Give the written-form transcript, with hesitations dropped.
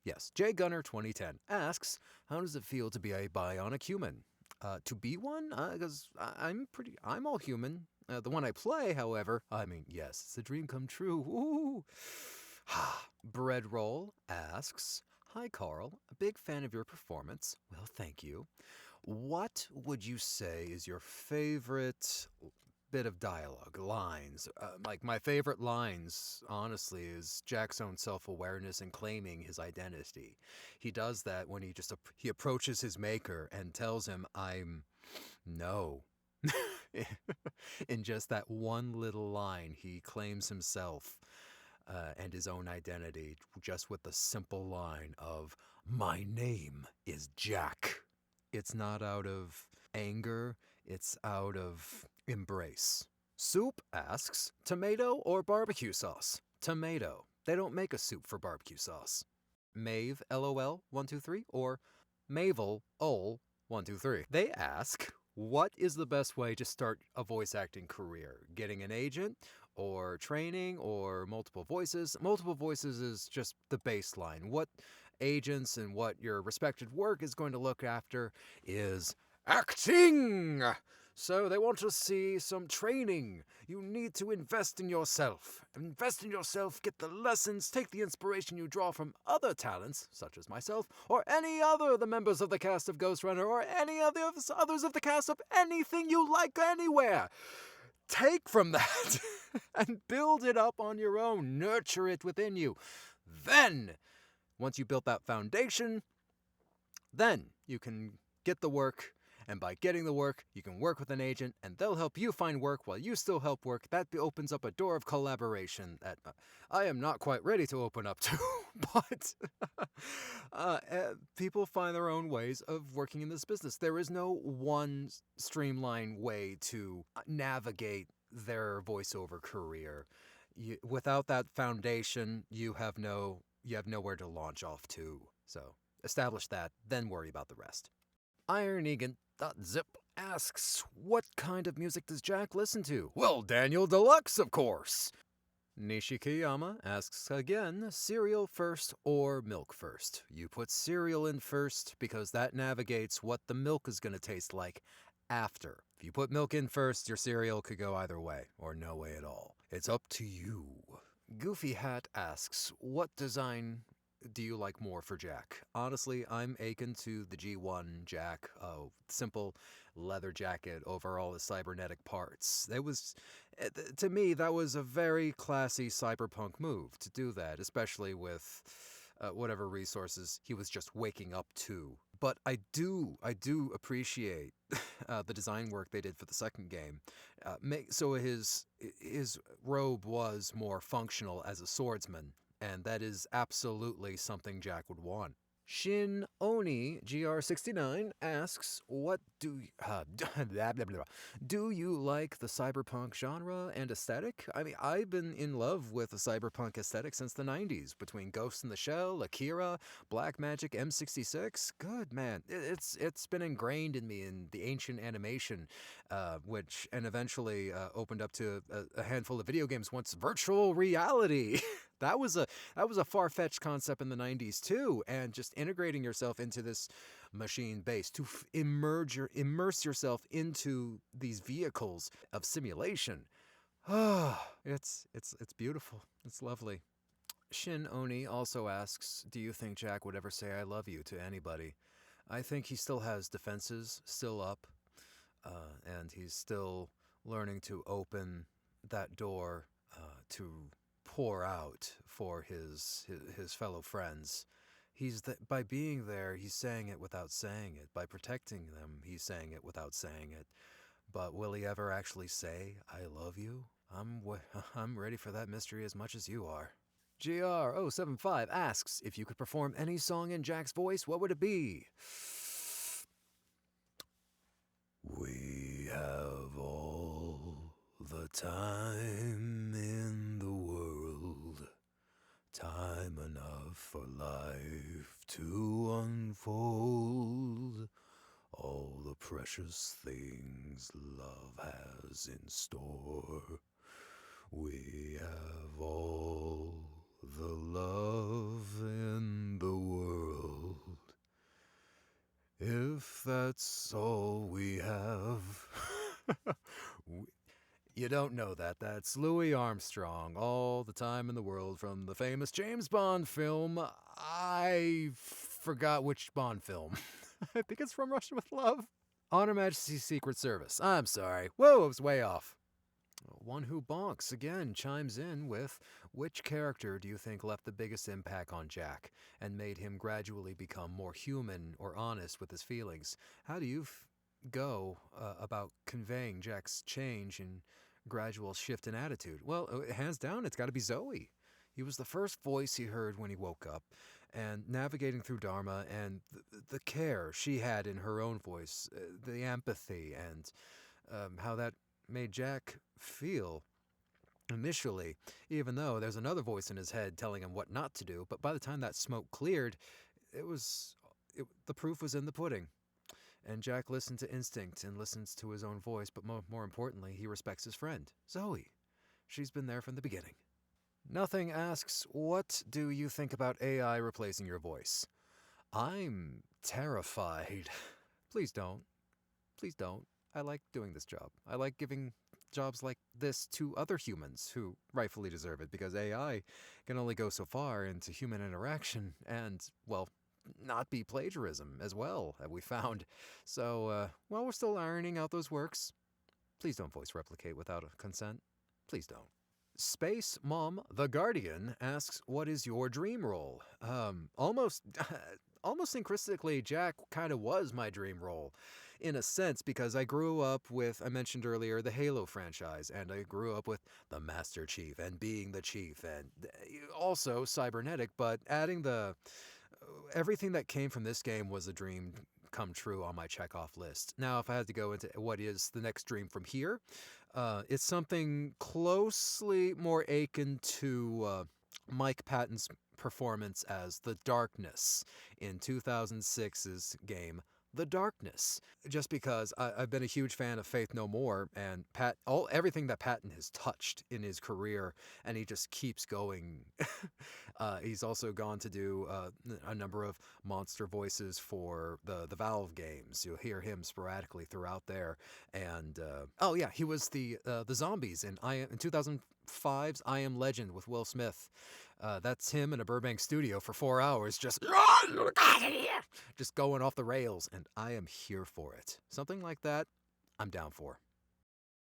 Yes, J Gunner 2010 asks, how does it feel to be a bionic human? To be one? Because I'm all human. The one I play, however, I mean, yes, it's a dream come true. Woo! Bread Roll asks, hi Carl, a big fan of your performance. Well, thank you. What would you say is your favorite bit of dialogue, lines? Like my favorite lines, honestly, is Jack's own self-awareness and claiming his identity. He does that when he approaches his maker and tells him, "I'm no." In just that one little line, he claims himself and his own identity just with the simple line of, "My name is Jack." It's not out of anger, it's out of embrace. Soup asks, tomato or barbecue sauce? Tomato. They don't make a soup for barbecue sauce. Mave, LOL, 123, or Mavel, ol, 123. They ask, what is the best way to start a voice acting career? Getting an agent, or training, or multiple voices? Multiple voices is just the baseline. What agents and what your respected work is going to look after is acting! So they want to see some training. You need to invest in yourself. Invest in yourself, get the lessons, take the inspiration you draw from other talents, such as myself, or any other of the members of the cast of Ghostrunner, or any of the others of the cast of anything you like anywhere. Take from that and build it up on your own. Nurture it within you. Then, once you built that foundation, then you can get the work, and by getting the work, you can work with an agent, and they'll help you find work while you still help work. That opens up a door of collaboration that I am not quite ready to open up to, but people find their own ways of working in this business. There is no one streamlined way to navigate their voiceover career. Without that foundation, you have nowhere to launch off to. So establish that, then worry about the rest. IronEgan.zip asks, what kind of music does Jack listen to? Well, Daniel Deluxe, of course. Nishikiyama asks again, cereal first or milk first? You put cereal in first because that navigates what the milk is going to taste like after. If you put milk in first, your cereal could go either way or no way at all. It's up to you. Goofy Hat asks, what design do you like more for Jack? Honestly, I'm akin to the G1 Jack. Simple leather jacket over all the cybernetic parts. To me, that was a very classy cyberpunk move to do that, especially with whatever resources he was just waking up to. But I do appreciate the design work they did for the second game. So his robe was more functional as a swordsman, and that is absolutely something Jack would want. Shin Oni GR69 asks, "What do do you like the cyberpunk genre and aesthetic?" I mean, I've been in love with the cyberpunk aesthetic since the '90s, between Ghost in the Shell, Akira, Black Magic, M66. Good man, it's been ingrained in me in the ancient animation, which and eventually opened up to a handful of video games. Once virtual reality. That was a far-fetched concept in the 90s too, and just integrating yourself into this machine base to immerse yourself into these vehicles of simulation. Ah, it's beautiful. It's lovely. Shin Oni also asks, do you think Jack would ever say I love you to anybody? I think he still has defenses still up, and he's still learning to open that door to pour out for his fellow friends. By being there, he's saying it without saying it. By protecting them, he's saying it without saying it. But will he ever actually say, I love you? I'm ready for that mystery as much as you are. GR075 asks, if you could perform any song in Jack's voice, what would it be? We have all the time in the world, time enough for life to unfold, all the precious things love has in store. We have all the love in the world. that's all we have. W- You don't know that. That's Louis Armstrong, all the time in the world from the famous James Bond film. I forgot which Bond film. I think it's from Russia with Love. On Her Majesty's Secret Service. I'm sorry. Whoa, I was way off. One Who Bonks again chimes in with, which character do you think left the biggest impact on Jack and made him gradually become more human or honest with his feelings? How do you go about conveying Jack's change and gradual shift in attitude? Well, hands down, it's got to be Zoe. He was the first voice he heard when he woke up, and navigating through Dharma and the care she had in her own voice, the empathy, and how that made Jack feel initially, even though there's another voice in his head telling him what not to do. But by the time that smoke cleared, the proof was in the pudding. And Jack listened to instinct and listens to his own voice, but more importantly, he respects his friend, Zoe. She's been there from the beginning. Nothing asks, what do you think about AI replacing your voice? I'm terrified. Please don't. Please don't. I like doing this job. I like giving jobs like this to other humans who rightfully deserve it, because AI can only go so far into human interaction and, well, not be plagiarism as well, have we found. So, while we're still ironing out those works, please don't voice replicate without a consent. Please don't. Space Mom the Guardian asks, what is your dream role? Almost synchronistically, Jack kind of was my dream role in a sense, because I grew up with, I mentioned earlier, the Halo franchise, and I grew up with the Master Chief and being the Chief, and also cybernetic, but adding the everything that came from this game was a dream come true on my checkoff list. Now, if I had to go into what is the next dream from here, it's something closely more akin to Mike Patton's performance as the Darkness in 2006's game The Darkness. Just because I've been a huge fan of Faith No More, and everything that Patton has touched in his career, and he just keeps going. He's also gone to do a number of monster voices for the Valve games. You'll hear him sporadically throughout there. And oh yeah, he was the zombies in 2005's I Am Legend with Will Smith. That's him in a Burbank studio for 4 hours, just going off the rails, and I am here for it. Something like that, I'm down for.